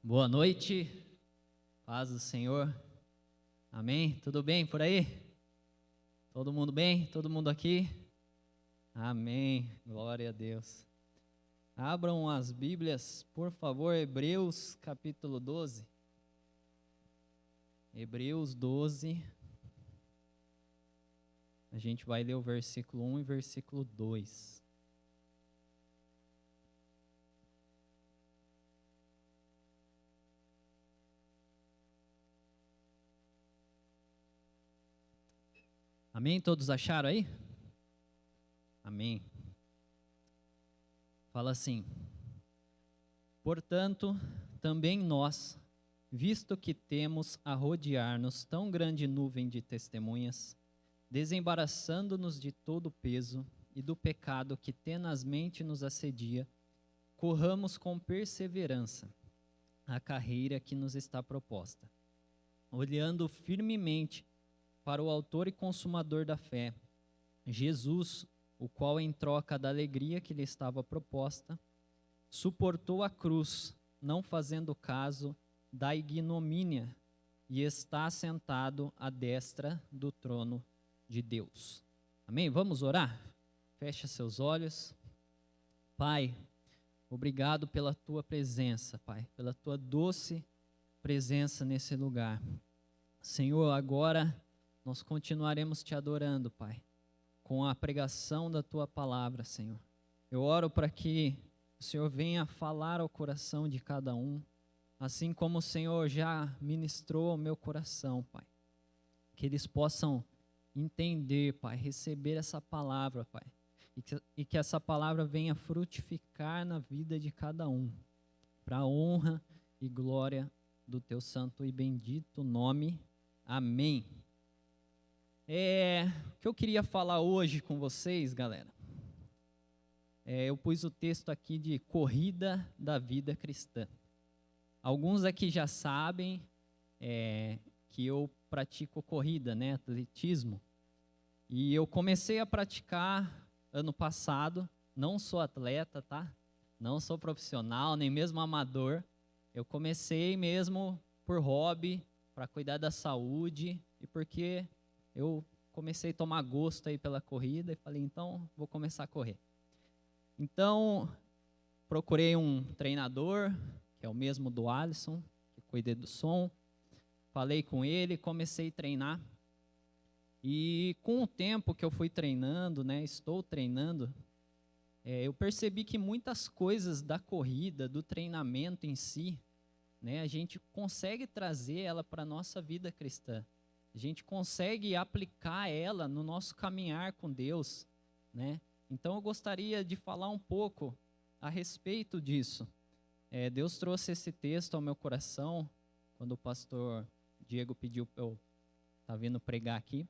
Boa noite, paz do Senhor, amém? Tudo bem por aí? Todo mundo bem? Todo mundo aqui? Amém, glória a Deus. Abram as Bíblias, por favor, Hebreus capítulo 12. Hebreus 12, a gente vai ler o versículo 1 e versículo 2. Amém? Todos acharam aí? Amém. Fala assim: portanto, também nós, visto que temos a rodear-nos tão grande nuvem de testemunhas, desembaraçando-nos de todo o peso e do pecado que tenazmente nos assedia, corramos com perseverança a carreira que nos está proposta, olhando firmemente para o autor e consumador da fé, Jesus, o qual, em troca da alegria que lhe estava proposta, suportou a cruz, não fazendo caso da ignomínia, e está sentado à destra do trono de Deus. Amém? Vamos orar? Fecha seus olhos. Pai, obrigado pela tua presença, Pai, pela tua doce presença nesse lugar. Senhor, agora nós continuaremos te adorando, Pai, com a pregação da tua palavra, Senhor. Eu oro para que o Senhor venha falar ao coração de cada um, assim como o Senhor já ministrou ao meu coração, Pai. Que eles possam entender, Pai, receber essa palavra, Pai, e que essa palavra venha frutificar na vida de cada um, para a honra e glória do teu santo e bendito nome. Amém. O que eu queria falar hoje com vocês, galera, eu pus o texto aqui de corrida da vida cristã. Alguns aqui já sabem que eu pratico corrida, né, atletismo, e eu comecei a praticar ano passado. Não sou atleta, tá? Não sou profissional, nem mesmo amador. Eu comecei mesmo por hobby, para cuidar da saúde e porque eu comecei a tomar gosto aí pela corrida e falei, então vou começar a correr. Então, procurei um treinador, que é o mesmo do Alisson, que cuidei do som. Falei com ele, comecei a treinar. E com o tempo que eu fui treinando, né, estou treinando, eu percebi que muitas coisas da corrida, do treinamento em si, né, a gente consegue trazer ela para a nossa vida cristã. A gente consegue aplicar ela no nosso caminhar com Deus, né? Então eu gostaria de falar um pouco a respeito disso. Deus trouxe esse texto ao meu coração quando o pastor Diego pediu para eu estar vindo pregar aqui.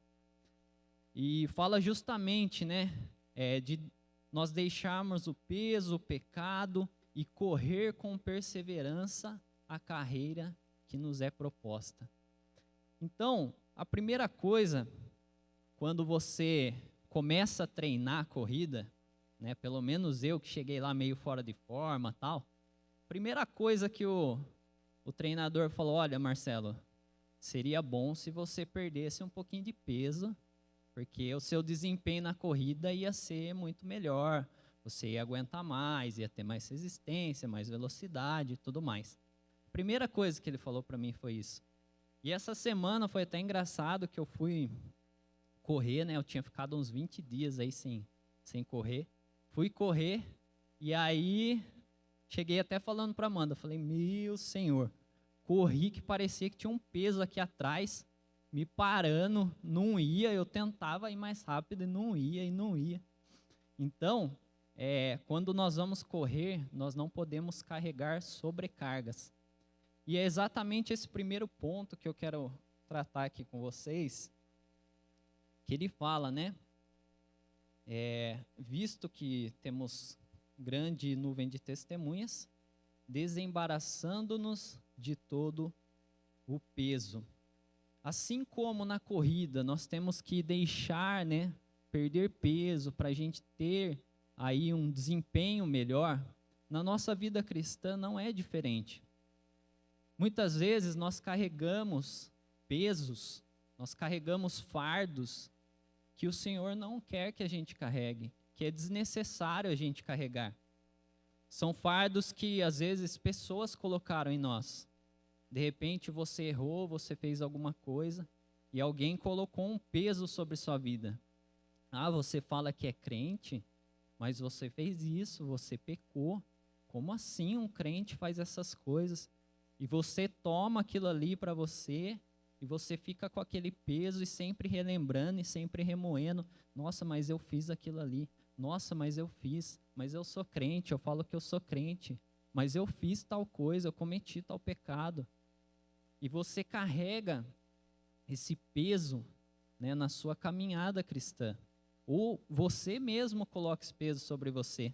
E fala justamente, né, de nós deixarmos o peso, o pecado e correr com perseverança a carreira que nos é proposta. Então, a primeira coisa, quando você começa a treinar a corrida, né, pelo menos eu que cheguei lá meio fora de forma, tal, primeira coisa que o treinador falou, olha, Marcelo, seria bom se você perdesse um pouquinho de peso, porque o seu desempenho na corrida ia ser muito melhor, você ia aguentar mais, ia ter mais resistência, mais velocidade e tudo mais. Primeira coisa que ele falou para mim foi isso. E essa semana foi até engraçado que eu fui correr, né? Eu tinha ficado uns 20 dias aí sem correr. Fui correr e aí cheguei até falando para Amanda, falei, meu Senhor, corri que parecia que tinha um peso aqui atrás, me parando, não ia, eu tentava ir mais rápido e não ia. Então, quando nós vamos correr, nós não podemos carregar sobrecargas. E é exatamente esse primeiro ponto que eu quero tratar aqui com vocês, que ele fala, né? Visto que temos grande nuvem de testemunhas, desembaraçando-nos de todo o peso. Assim como na corrida, nós temos que deixar, né, perder peso para a gente ter aí um desempenho melhor, na nossa vida cristã não é diferente. Muitas vezes nós carregamos pesos, nós carregamos fardos que o Senhor não quer que a gente carregue, que é desnecessário a gente carregar. São fardos que às vezes pessoas colocaram em nós. De repente você errou, você fez alguma coisa e alguém colocou um peso sobre sua vida. Ah, você fala que é crente, mas você fez isso, você pecou. Como assim um crente faz essas coisas? E você toma aquilo ali para você e você fica com aquele peso e sempre relembrando e sempre remoendo. Nossa, mas eu fiz aquilo ali. Nossa, mas eu fiz. Mas eu sou crente, eu falo que eu sou crente. Mas eu fiz tal coisa, eu cometi tal pecado. E você carrega esse peso, né, na sua caminhada cristã. Ou você mesmo coloca esse peso sobre você.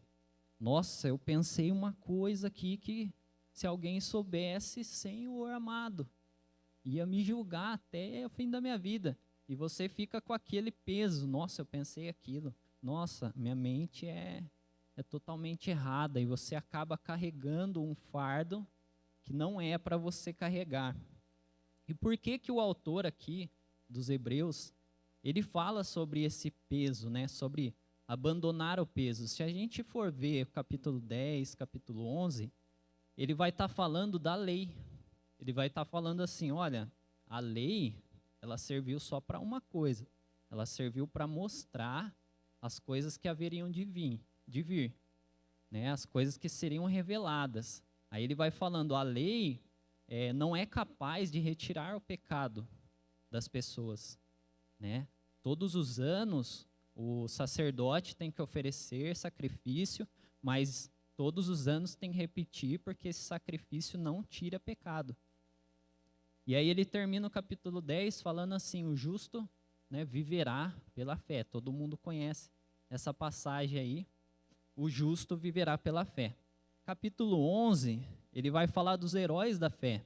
Nossa, eu pensei uma coisa aqui que se alguém soubesse, Senhor amado, ia me julgar até o fim da minha vida. E você fica com aquele peso. Nossa, eu pensei aquilo. Nossa, minha mente é totalmente errada. E você acaba carregando um fardo que não é para você carregar. E por que que o autor aqui dos Hebreus, ele fala sobre esse peso, né? Sobre abandonar o peso. Se a gente for ver o capítulo 10, capítulo 11, ele vai estar falando da lei. Ele vai estar falando assim, olha, a lei, ela serviu só para uma coisa. Ela serviu para mostrar as coisas que haveriam de vir, né? As coisas que seriam reveladas. Aí ele vai falando, a lei não é capaz de retirar o pecado das pessoas, né? Todos os anos, o sacerdote tem que oferecer sacrifício, mas todos os anos tem que repetir, porque esse sacrifício não tira pecado. E aí ele termina o capítulo 10 falando assim, o justo, né, viverá pela fé. Todo mundo conhece essa passagem aí, o justo viverá pela fé. Capítulo 11, ele vai falar dos heróis da fé.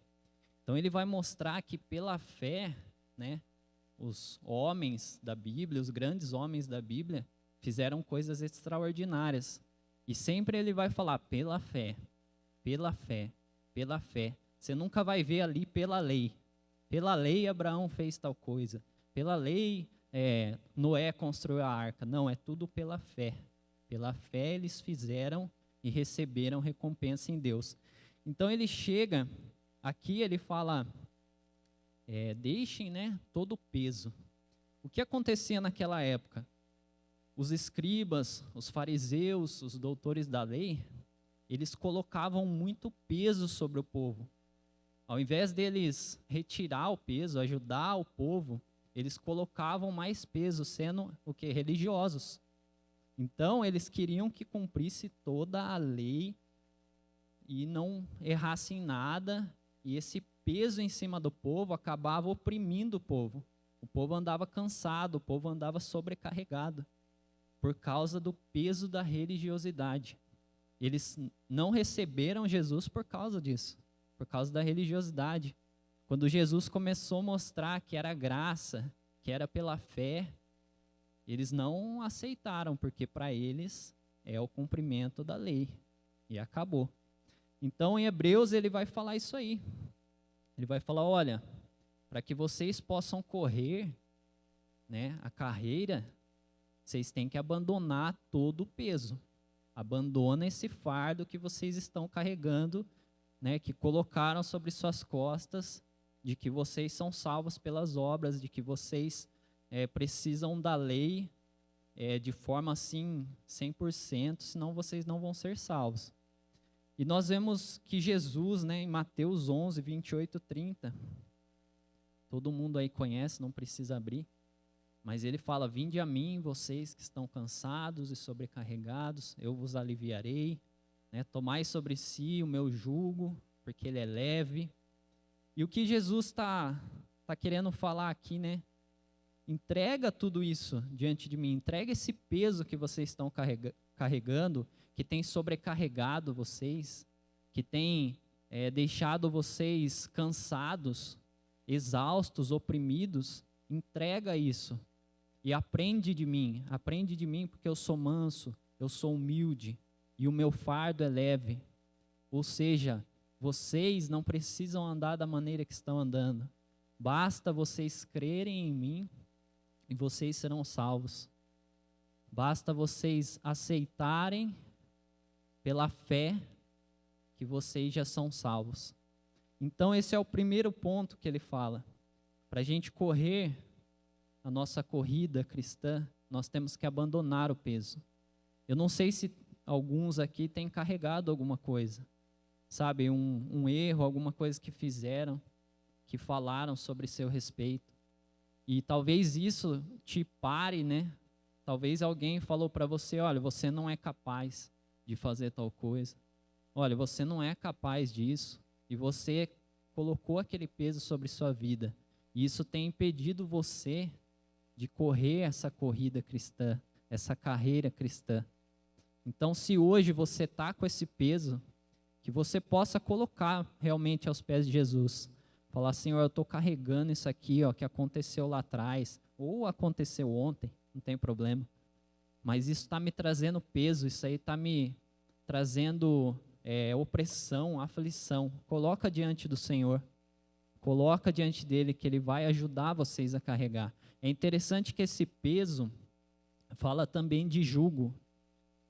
Então ele vai mostrar que pela fé, né, os homens da Bíblia, os grandes homens da Bíblia, fizeram coisas extraordinárias. E sempre ele vai falar pela fé, pela fé, pela fé. Você nunca vai ver ali pela lei. Pela lei Abraão fez tal coisa. Pela lei Noé construiu a arca. Não, é tudo pela fé. Pela fé eles fizeram e receberam recompensa em Deus. Então ele chega, aqui ele fala, deixem, né, todo o peso. O que acontecia naquela época? Os escribas, os fariseus, os doutores da lei, eles colocavam muito peso sobre o povo. Ao invés deles retirar o peso, ajudar o povo, eles colocavam mais peso, sendo o quê? Religiosos. Então, eles queriam que cumprisse toda a lei e não errasse em nada, e esse peso em cima do povo acabava oprimindo o povo. O povo andava cansado, o povo andava sobrecarregado, por causa do peso da religiosidade. Eles não receberam Jesus por causa disso, por causa da religiosidade. Quando Jesus começou a mostrar que era graça, que era pela fé, eles não aceitaram, porque para eles é o cumprimento da lei. E acabou. Então, em Hebreus, ele vai falar isso aí. Ele vai falar, olha, para que vocês possam correr, né, a carreira, vocês têm que abandonar todo o peso. Abandona esse fardo que vocês estão carregando, né, que colocaram sobre suas costas, de que vocês são salvos pelas obras, de que vocês precisam da lei de forma assim 100%, senão vocês não vão ser salvos. E nós vemos que Jesus, né, em Mateus 11, 28, 30, todo mundo aí conhece, não precisa abrir, mas ele fala, vinde a mim, vocês que estão cansados e sobrecarregados, eu vos aliviarei, né, tomai sobre si o meu jugo, porque ele é leve. E o que Jesus está querendo falar aqui, né, entrega tudo isso diante de mim, entrega esse peso que vocês estão carregando, que tem sobrecarregado vocês, que tem deixado vocês cansados, exaustos, oprimidos. Entrega isso e aprende de mim porque eu sou manso, eu sou humilde e o meu fardo é leve. Ou seja, Vocês não precisam andar da maneira que estão andando. Basta vocês crerem em mim e vocês serão salvos. Basta vocês aceitarem pela fé que vocês já são salvos. Então esse é o primeiro ponto que ele fala. Para a gente correr a nossa corrida cristã, nós temos que abandonar o peso. Eu não sei se alguns aqui têm carregado alguma coisa, sabe, um erro, alguma coisa que fizeram, que falaram sobre seu respeito. E talvez isso te pare, né? Talvez alguém falou para você, olha, você não é capaz de fazer tal coisa. Olha, você não é capaz disso. E você colocou aquele peso sobre sua vida. E isso tem impedido você de correr essa corrida cristã, essa carreira cristã. Então, se hoje você está com esse peso, que você possa colocar realmente aos pés de Jesus. Falar, Senhor, eu estou carregando isso aqui, ó, que aconteceu lá atrás, ou aconteceu ontem, não tem problema. Mas isso está me trazendo peso, isso aí está me trazendo opressão, aflição. Coloca diante do Senhor. Coloca diante dele que ele vai ajudar vocês a carregar. É interessante que esse peso fala também de jugo,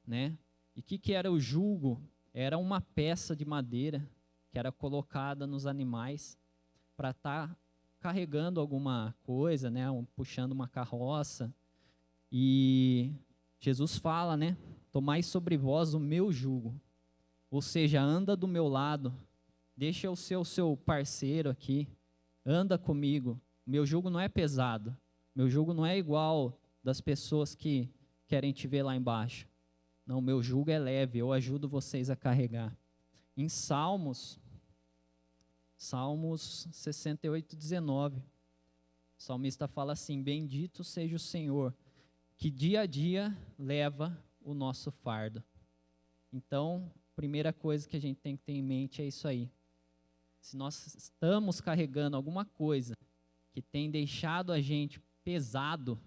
né? E o que era o jugo? Era uma peça de madeira que era colocada nos animais para estar carregando alguma coisa, né? Puxando uma carroça. E Jesus fala, né? Tomai sobre vós o meu jugo. Ou seja, anda do meu lado. Deixa eu ser o seu parceiro aqui. Anda comigo. Meu jugo não é pesado. Meu jugo não é igual das pessoas que querem te ver lá embaixo. Não, meu jugo é leve. Eu ajudo vocês a carregar. Em Salmos 68:19, o salmista fala assim: bendito seja o Senhor, que dia a dia leva o nosso fardo. Então, a primeira coisa que a gente tem que ter em mente é isso aí. Se nós estamos carregando alguma coisa que tem deixado a gente pesado,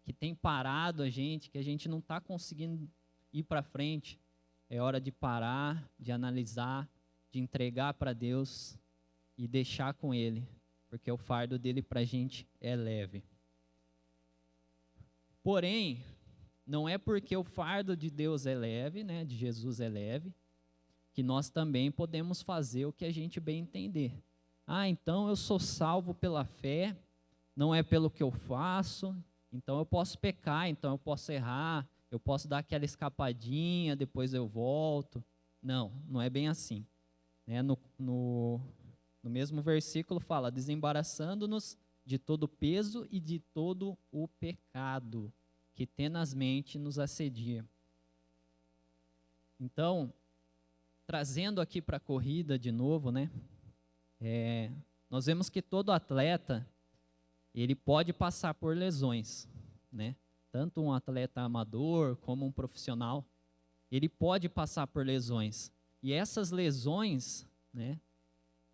que tem parado a gente, que a gente não está conseguindo ir para frente, é hora de parar, de analisar, de entregar para Deus e deixar com Ele, porque o fardo dele para a gente é leve. Porém, não é porque o fardo de Deus é leve, né, de Jesus é leve, que nós também podemos fazer o que a gente bem entender. Ah, então eu sou salvo pela fé, não é pelo que eu faço, então eu posso pecar, então eu posso errar, eu posso dar aquela escapadinha, depois eu volto. Não, não é bem assim. Né? No mesmo versículo fala, desembaraçando-nos de todo o peso e de todo o pecado que tenazmente nos assedia. Então, trazendo aqui para a corrida de novo, né? Nós vemos que todo atleta, ele pode passar por lesões, né? Tanto um atleta amador como um profissional, ele pode passar por lesões. E essas lesões, né,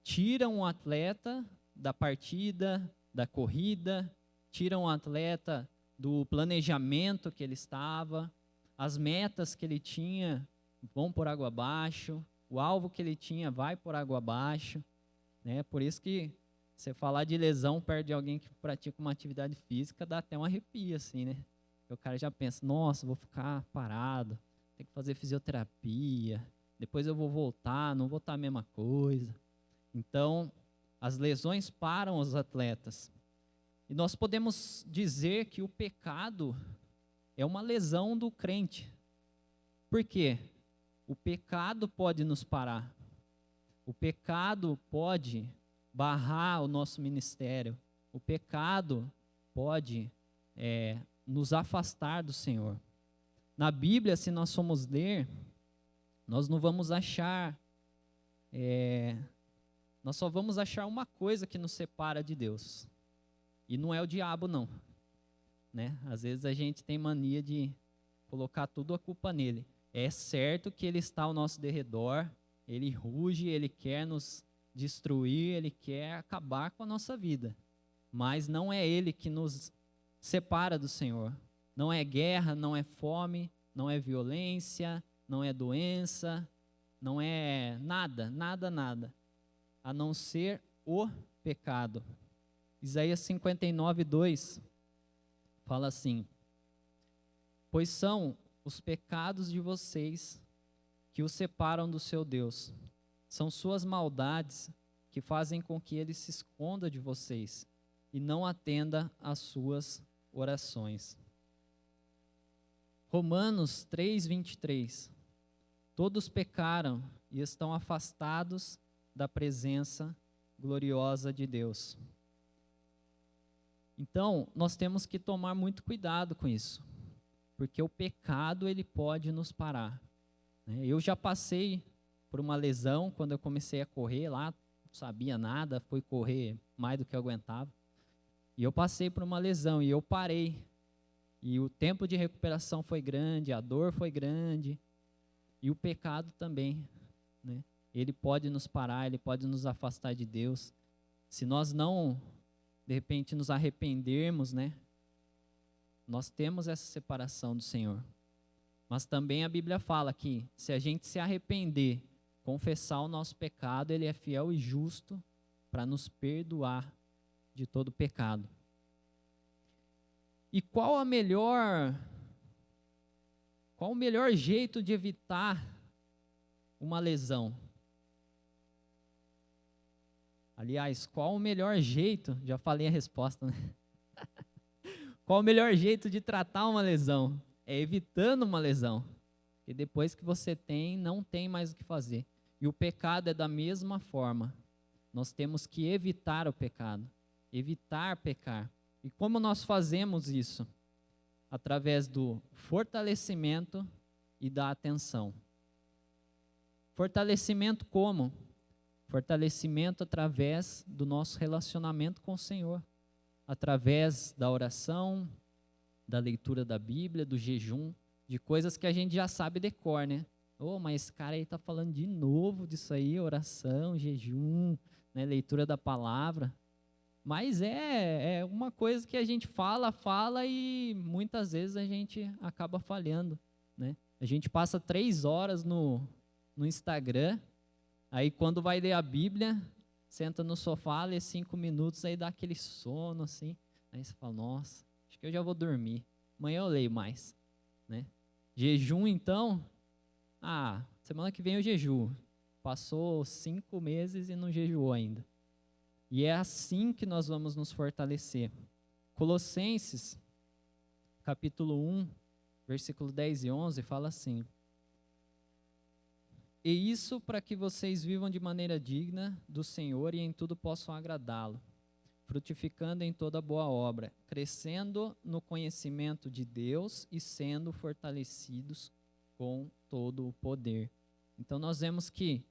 tiram o atleta da partida, da corrida, tiram o atleta do planejamento que ele estava, as metas que ele tinha vão por água abaixo, o alvo que ele tinha vai por água abaixo, né? Por isso que você falar de lesão perto de alguém que pratica uma atividade física dá até um arrepio, assim, né? O cara já pensa, nossa, vou ficar parado, tem que fazer fisioterapia, depois eu vou voltar, não vou estar a mesma coisa. Então, as lesões param os atletas. E nós podemos dizer que o pecado é uma lesão do crente. Por quê? O pecado pode nos parar. O pecado pode barrar o nosso ministério. O pecado pode nos afastar do Senhor. Na Bíblia, se nós formos ler, nós não vamos achar, nós só vamos achar uma coisa que nos separa de Deus. E não é o diabo, não. Né? Às vezes a gente tem mania de colocar tudo a culpa nele. É certo que ele está ao nosso derredor, ele ruge, ele quer nos destruir, ele quer acabar com a nossa vida. Mas não é ele que nos separa do Senhor. Não é guerra, não é fome, não é violência, não é doença, não é nada, nada, nada, a não ser o pecado. Isaías 59:2 fala assim: pois são os pecados de vocês que os separam do seu Deus. São suas maldades que fazem com que ele se esconda de vocês e não atenda às suas orações. Romanos 3:23. Todos pecaram e estão afastados da presença gloriosa de Deus. Então, nós temos que tomar muito cuidado com isso, porque o pecado ele pode nos parar. Eu já passei por uma lesão quando eu comecei a correr lá, não sabia nada, fui correr mais do que eu aguentava. E eu passei por uma lesão e eu parei. E o tempo de recuperação foi grande, a dor foi grande, e o pecado também, né? Ele pode nos parar, ele pode nos afastar de Deus. Se nós não, de repente, nos arrependermos, né? Nós temos essa separação do Senhor. Mas também a Bíblia fala que se a gente se arrepender, confessar o nosso pecado, Ele é fiel e justo para nos perdoar de todo pecado. E qual o melhor jeito de evitar uma lesão? Aliás, qual o melhor jeito? Já falei a resposta, né? Qual o melhor jeito de tratar uma lesão? É evitando uma lesão. E depois que você tem, não tem mais o que fazer. E o pecado é da mesma forma. Nós temos que evitar o pecado. Evitar pecar. E como nós fazemos isso? Através do fortalecimento e da atenção. Fortalecimento como? Fortalecimento através do nosso relacionamento com o Senhor. Através da oração, da leitura da Bíblia, do jejum, de coisas que a gente já sabe de cor, né? Mas esse cara aí está falando de novo disso aí, oração, jejum, né, leitura da palavra. Mas é uma coisa que a gente fala e muitas vezes a gente acaba falhando, né? A gente passa 3 horas no Instagram, aí quando vai ler a Bíblia, senta no sofá, lê 5 minutos, aí dá aquele sono assim. Aí você fala, nossa, acho que eu já vou dormir. Amanhã eu leio mais, né? Jejum, então, semana que vem eu jejuo. Passou 5 meses e não jejuou ainda. E é assim que nós vamos nos fortalecer. Colossenses, capítulo 1, versículo 10 e 11, fala assim: e isso para que vocês vivam de maneira digna do Senhor e em tudo possam agradá-lo, frutificando em toda boa obra, crescendo no conhecimento de Deus e sendo fortalecidos com todo o poder. Então nós vemos que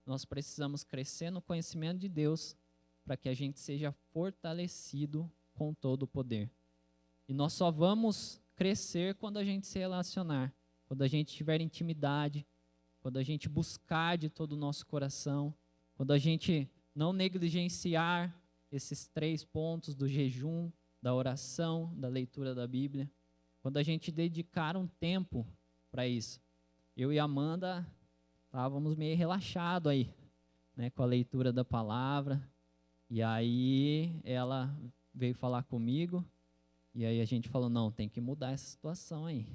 nós precisamos crescer no conhecimento de Deus para que a gente seja fortalecido com todo o poder. E nós só vamos crescer quando a gente se relacionar, quando a gente tiver intimidade, quando a gente buscar de todo o nosso coração, quando a gente não negligenciar esses 3 pontos do jejum, da oração, da leitura da Bíblia, quando a gente dedicar um tempo para isso. Eu e a Amanda estávamos meio relaxados aí, né, com a leitura da palavra, e aí ela veio falar comigo, e aí a gente falou, não, tem que mudar essa situação aí.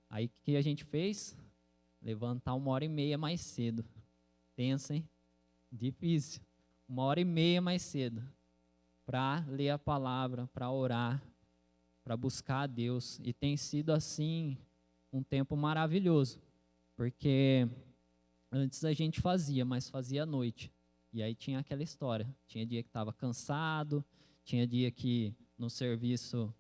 Aí o que a gente fez? Levantar 1h30 mais cedo. Pensa, hein? Difícil. 1h30 mais cedo. Para ler a palavra, para orar, para buscar a Deus. E tem sido assim um tempo maravilhoso. Porque antes a gente fazia, mas fazia à noite. E aí tinha aquela história. Tinha dia que estava cansado, tinha dia que no serviço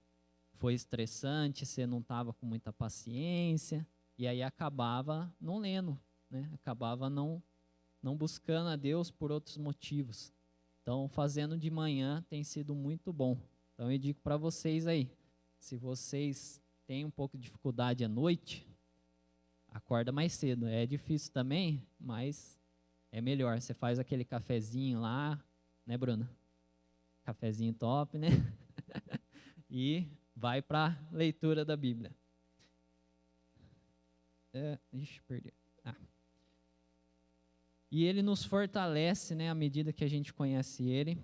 foi estressante, você não estava com muita paciência. E aí acabava não lendo, né? Acabava não buscando a Deus por outros motivos. Então, fazendo de manhã tem sido muito bom. Então, eu digo para vocês aí, se vocês têm um pouco de dificuldade à noite, acorda mais cedo. É difícil também, mas é melhor. Você faz aquele cafezinho lá, né, Bruna? Cafezinho top, né? E vai para a leitura da Bíblia. Perdi. E Ele nos fortalece, né, à medida que a gente conhece Ele.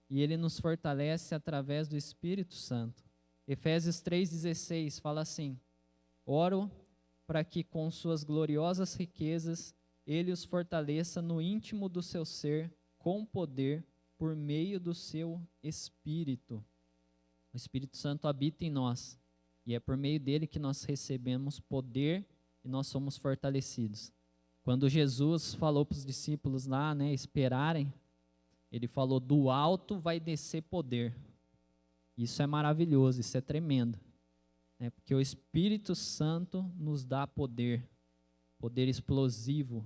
E Ele nos fortalece através do Espírito Santo. Efésios 3,16 fala assim: oro para que com suas gloriosas riquezas Ele os fortaleça no íntimo do seu ser, com poder, por meio do seu Espírito. O Espírito Santo habita em nós, e é por meio dele que nós recebemos poder e nós somos fortalecidos. Quando Jesus falou para os discípulos lá, né, esperarem, ele falou: do alto vai descer poder. Isso é maravilhoso, isso é tremendo, né, porque o Espírito Santo nos dá poder, poder explosivo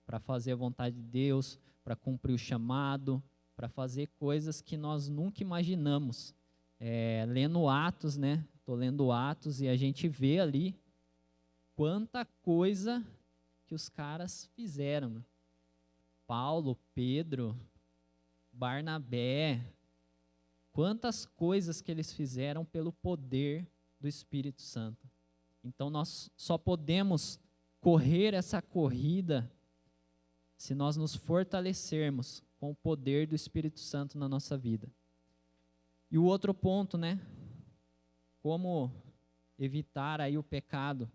para fazer a vontade de Deus, para cumprir o chamado, para fazer coisas que nós nunca imaginamos. Lendo Atos, né? Estou lendo Atos e a gente vê ali quanta coisa que os caras fizeram. Paulo, Pedro, Barnabé, quantas coisas que eles fizeram pelo poder do Espírito Santo. Então nós só podemos correr essa corrida se nós nos fortalecermos com o poder do Espírito Santo na nossa vida. E o outro ponto, né? Como evitar aí o pecado?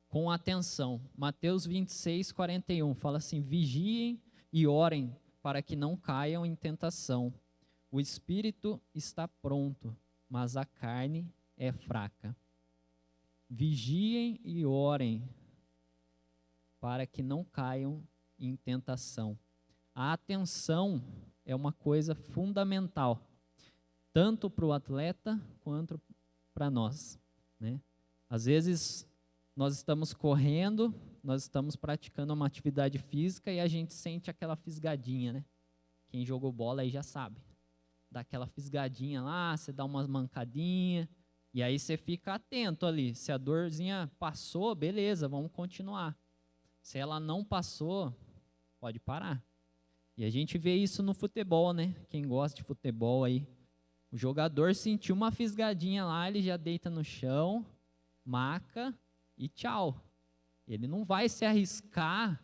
Com atenção. Mateus 26, 41 fala assim: vigiem e orem para que não caiam em tentação. O espírito está pronto, mas a carne é fraca. Vigiem e orem para que não caiam em tentação. A atenção é uma coisa fundamental, tanto para o atleta quanto para nós, né? Às vezes nós estamos correndo, nós estamos praticando uma atividade física e a gente sente aquela fisgadinha, né? Quem jogou bola aí já sabe. Dá aquela fisgadinha lá, você dá umas mancadinhas, e aí você fica atento ali. Se a dorzinha passou, beleza, vamos continuar. Se ela não passou, pode parar. E a gente vê isso no futebol, né? Quem gosta de futebol aí, o jogador sentiu uma fisgadinha lá, ele já deita no chão, maca e tchau. Ele não vai se arriscar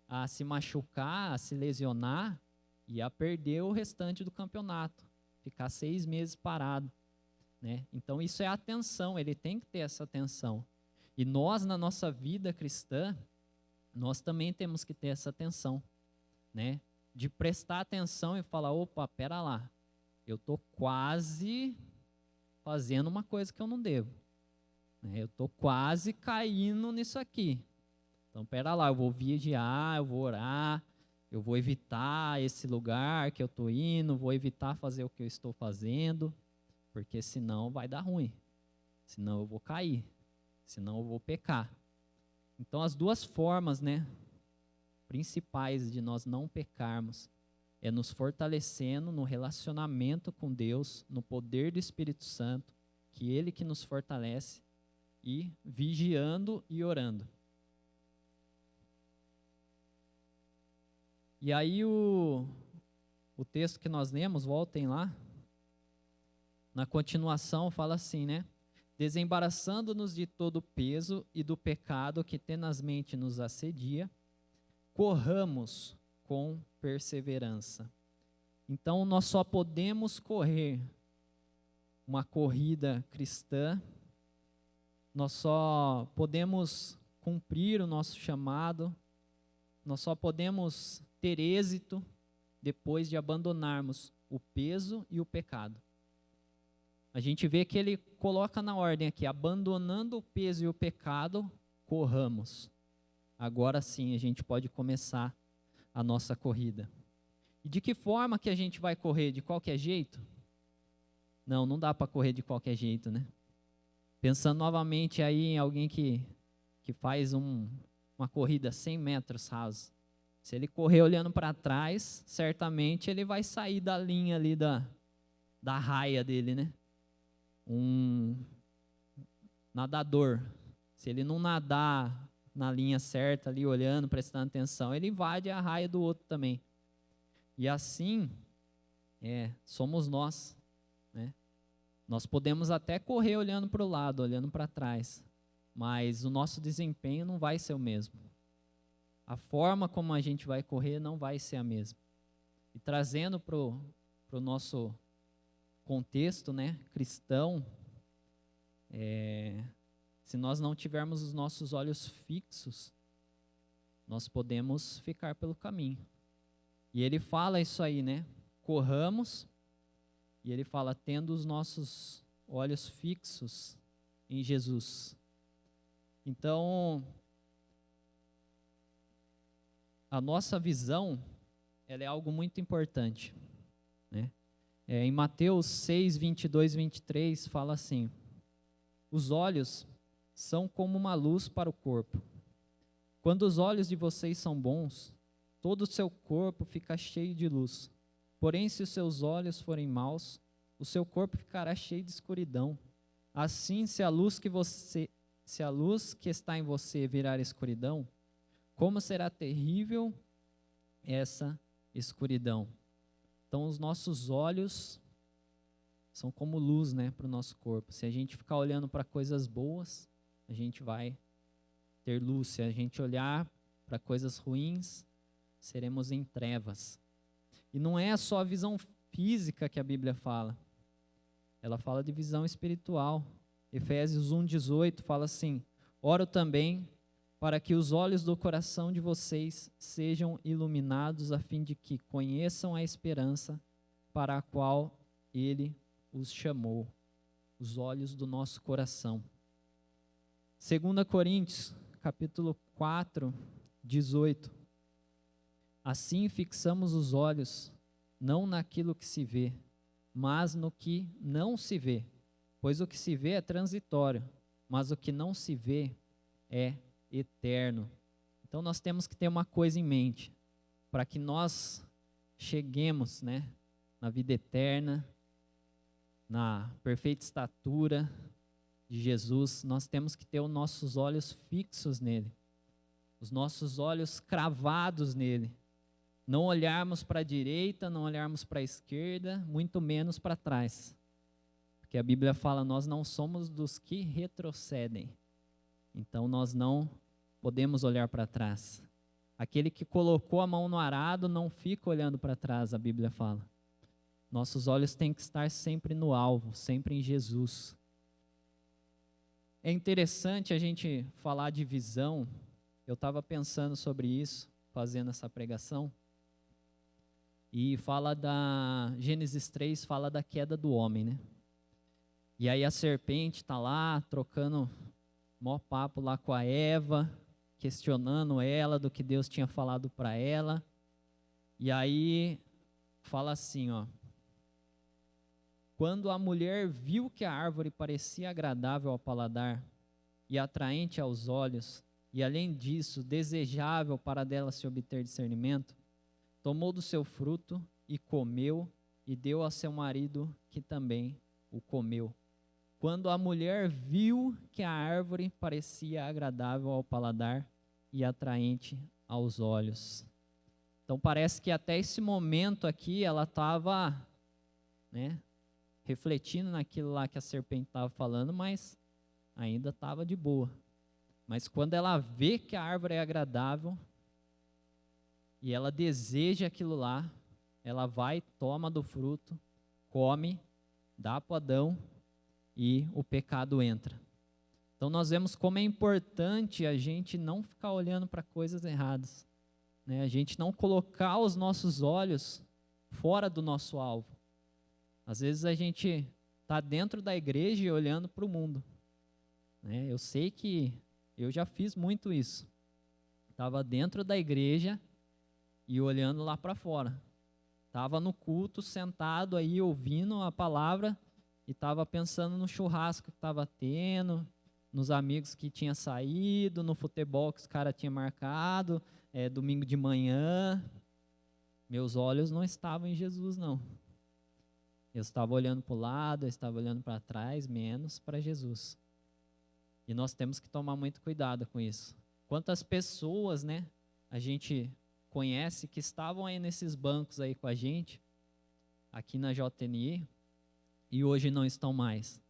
a se machucar, a se lesionar e a perder o restante do campeonato, ficar 6 meses parado, né? Então isso é atenção, ele tem que ter essa atenção. E nós, na nossa vida cristã, nós também temos que ter essa atenção, né? De prestar atenção e falar: opa, pera lá, eu estou quase fazendo uma coisa que eu não devo, né? Eu estou quase caindo nisso aqui. Então, pera lá, eu vou vigiar, eu vou orar, eu vou evitar esse lugar que eu estou indo, vou evitar fazer o que eu estou fazendo, porque senão vai dar ruim, senão eu vou cair, senão eu vou pecar. Então, as duas formas, né, principais de nós não pecarmos é nos fortalecendo no relacionamento com Deus, no poder do Espírito Santo, que Ele que nos fortalece, e vigiando e orando. E aí o texto que nós lemos, voltem lá, na continuação fala assim, né? Desembaraçando-nos de todo o peso e do pecado que tenazmente nos assedia, corramos com perseverança. Então, nós só podemos correr uma corrida cristã, nós só podemos cumprir o nosso chamado, nós só podemos ter êxito depois de abandonarmos o peso e o pecado. A gente vê que ele coloca na ordem aqui: abandonando o peso e o pecado, corramos. Agora sim a gente pode começar a nossa corrida. E de que forma que a gente vai correr? De qualquer jeito? Não dá para correr de qualquer jeito, né? Pensando novamente aí em alguém que faz uma corrida 100 metros raso. Se ele correr olhando para trás, certamente ele vai sair da linha ali da raia dele, né? Um nadador, se ele não nadar na linha certa ali, olhando, prestando atenção, ele invade a raia do outro também. E assim, somos nós, né? Nós podemos até correr olhando para o lado, olhando para trás, mas o nosso desempenho não vai ser o mesmo. a forma como a gente vai correr não vai ser a mesma. E trazendo para o nosso contexto, né, cristão, se nós não tivermos os nossos olhos fixos, nós podemos ficar pelo caminho. E ele fala isso aí, né? Corramos, e ele fala, tendo os nossos olhos fixos em Jesus. Então, a nossa visão, ela é algo muito importante, né? Em Mateus 6, 22 e 23, fala assim, os olhos são como uma luz para o corpo. Quando os olhos de vocês são bons, todo o seu corpo fica cheio de luz. Porém, se os seus olhos forem maus, o seu corpo ficará cheio de escuridão. Assim, se a luz que está em você virar escuridão, como será terrível essa escuridão. Então, os nossos olhos são como luz, né, para o nosso corpo. Se a gente ficar olhando para coisas boas, a gente vai ter luz. Se a gente olhar para coisas ruins, seremos em trevas. E não é só a visão física que a Bíblia fala. Ela fala de visão espiritual. Efésios 1:18 fala assim, oro também para que os olhos do coração de vocês sejam iluminados, a fim de que conheçam a esperança para a qual Ele os chamou. Os olhos do nosso coração. 2 Coríntios, capítulo 4, 18. Assim fixamos os olhos, não naquilo que se vê, mas no que não se vê. Pois o que se vê é transitório, mas o que não se vê é eterno. Então nós temos que ter uma coisa em mente, para que nós cheguemos, né, na vida eterna, na perfeita estatura de Jesus, nós temos que ter os nossos olhos fixos nele, os nossos olhos cravados nele, não olharmos para a direita, não olharmos para a esquerda, muito menos para trás, porque a Bíblia fala, nós não somos dos que retrocedem, então nós não podemos olhar para trás. Aquele que colocou a mão no arado não fica olhando para trás, a Bíblia fala. Nossos olhos têm que estar sempre no alvo, sempre em Jesus. É interessante a gente falar de visão. Eu estava pensando sobre isso, fazendo essa pregação. E fala Gênesis 3, fala da queda do homem, né? E aí a serpente está lá, trocando mó papo lá com a Eva, questionando ela do que Deus tinha falado para ela. E aí fala assim, ó. Quando a mulher viu que a árvore parecia agradável ao paladar e atraente aos olhos, e além disso, desejável para dela se obter discernimento, tomou do seu fruto e comeu, e deu ao seu marido, que também o comeu. Quando a mulher viu que a árvore parecia agradável ao paladar e atraente aos olhos. Então parece que até esse momento aqui ela estava, né, refletindo naquilo lá que a serpente estava falando, mas ainda estava de boa. Mas quando ela vê que a árvore é agradável e ela deseja aquilo lá, ela vai, toma do fruto, come, dá para Adão e o pecado entra. Então nós vemos como é importante a gente não ficar olhando para coisas erradas, né? A gente não colocar os nossos olhos fora do nosso alvo. Às vezes a gente está dentro da igreja e olhando para o mundo, né? Eu sei que eu já fiz muito isso. Estava dentro da igreja e olhando lá para fora. Estava no culto, sentado aí, ouvindo a palavra e estava pensando no churrasco que estava tendo, nos amigos que tinha saído, no futebol que os caras tinham marcado, domingo de manhã. Meus olhos não estavam em Jesus, não. Eu estava olhando para o lado, eu estava olhando para trás, menos para Jesus. E nós temos que tomar muito cuidado com isso. Quantas pessoas, né, a gente conhece que estavam aí nesses bancos aí com a gente, aqui na JNI, e hoje não estão mais.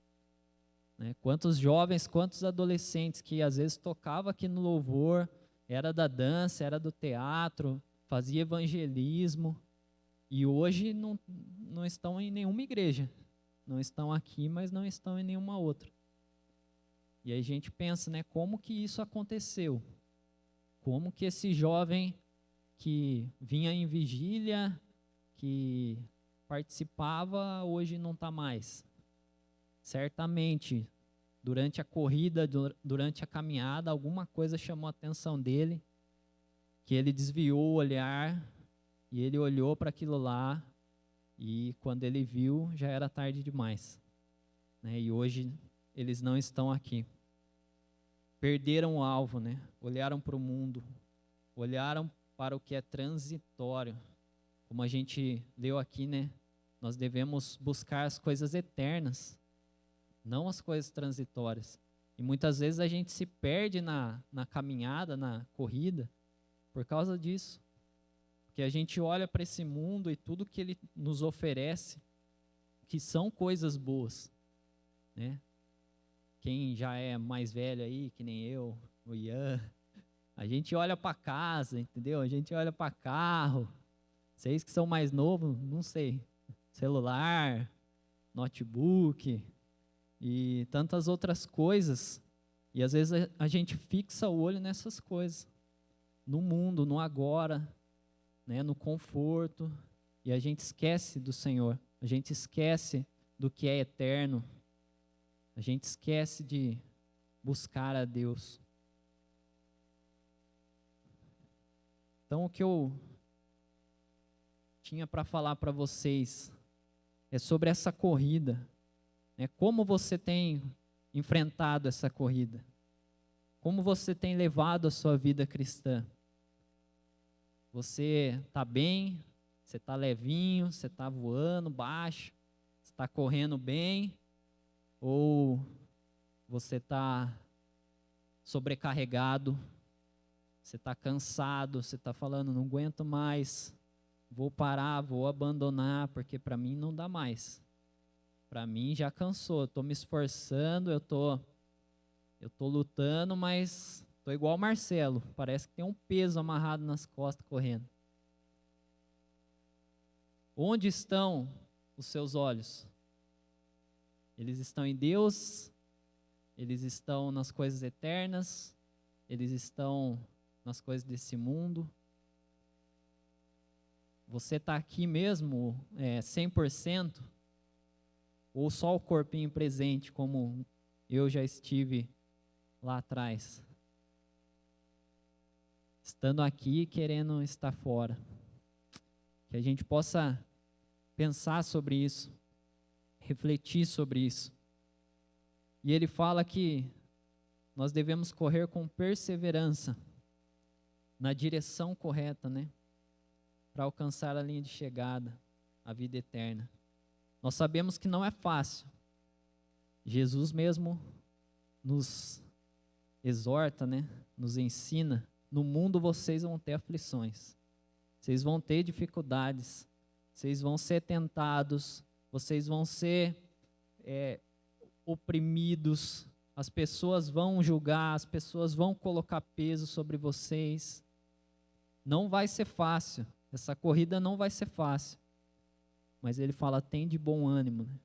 Né? Quantos jovens, quantos adolescentes que às vezes tocavam aqui no louvor, era da dança, era do teatro, fazia evangelismo, e hoje não estão em nenhuma igreja. Não estão aqui, mas não estão em nenhuma outra. E aí a gente pensa, né, como que isso aconteceu? Como que esse jovem que vinha em vigília, que participava, hoje não está mais? Certamente, durante a corrida, durante a caminhada, alguma coisa chamou a atenção dele, que ele desviou o olhar, e ele olhou para aquilo lá, e quando ele viu, já era tarde demais, né? E hoje eles não estão aqui. Perderam o alvo, né? Olharam para o mundo, olharam para o que é transitório. Como a gente leu aqui, né? Nós devemos buscar as coisas eternas, não as coisas transitórias. E muitas vezes a gente se perde na caminhada, na corrida, por causa disso. Porque a gente olha para esse mundo e tudo que ele nos oferece, que são coisas boas, né? Quem já é mais velho aí, que nem eu, o Ian, a gente olha para casa, entendeu? A gente olha para carro. Vocês que são mais novos, não sei, celular, notebook e tantas outras coisas. E às vezes a gente fixa o olho nessas coisas, no mundo, no agora, né, no conforto, e a gente esquece do Senhor, a gente esquece do que é eterno, a gente esquece de buscar a Deus. Então, o que eu tinha para falar para vocês é sobre essa corrida, né? Como você tem enfrentado essa corrida? Como você tem levado a sua vida cristã? Você está bem? Você está levinho? Você está voando baixo? Você está correndo bem? Ou você está sobrecarregado? Você está cansado? Você está falando, não aguento mais, vou parar, vou abandonar, porque para mim não dá mais. Para mim já cansou, estou me esforçando, eu tô lutando, mas estou igual o Marcelo, parece que tem um peso amarrado nas costas correndo. Onde estão os seus olhos? Eles estão em Deus? Eles estão nas coisas eternas? Eles estão nas coisas desse mundo? Você está aqui mesmo 100%? Ou só o corpinho presente, como eu já estive lá atrás? Estando aqui, querendo estar fora. Que a gente possa pensar sobre isso, refletir sobre isso. E ele fala que nós devemos correr com perseverança na direção correta, né? Para alcançar a linha de chegada, a vida eterna. Nós sabemos que não é fácil. Jesus mesmo nos exorta, né? Nos ensina. No mundo vocês vão ter aflições. Vocês vão ter dificuldades. Vocês vão ser tentados. Vocês vão ser oprimidos. As pessoas vão julgar. As pessoas vão colocar peso sobre vocês. Não vai ser fácil. Essa corrida não vai ser fácil. Mas ele fala, tem de bom ânimo, né?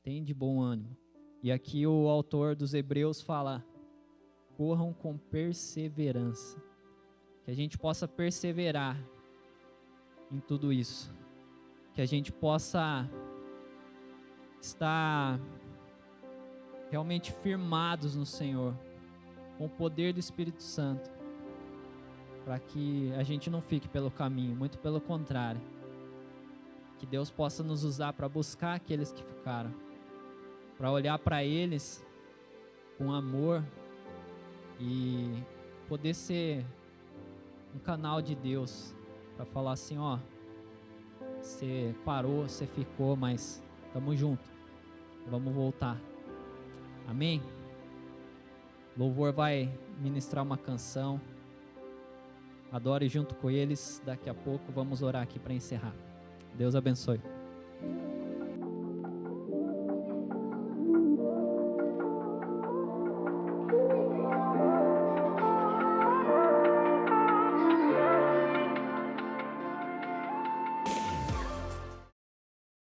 Tem de bom ânimo. E aqui o autor dos Hebreus fala, corram com perseverança. Que a gente possa perseverar em tudo isso. Que a gente possa estar realmente firmados no Senhor, com o poder do Espírito Santo, para que a gente não fique pelo caminho, muito pelo contrário. Que Deus possa nos usar para buscar aqueles que ficaram, para olhar para eles com amor e poder ser um canal de Deus para falar assim, ó, você parou, você ficou, mas estamos juntos, vamos voltar. Amém? Louvor vai ministrar uma canção, adore junto com eles, daqui a pouco vamos orar aqui para encerrar. Deus abençoe.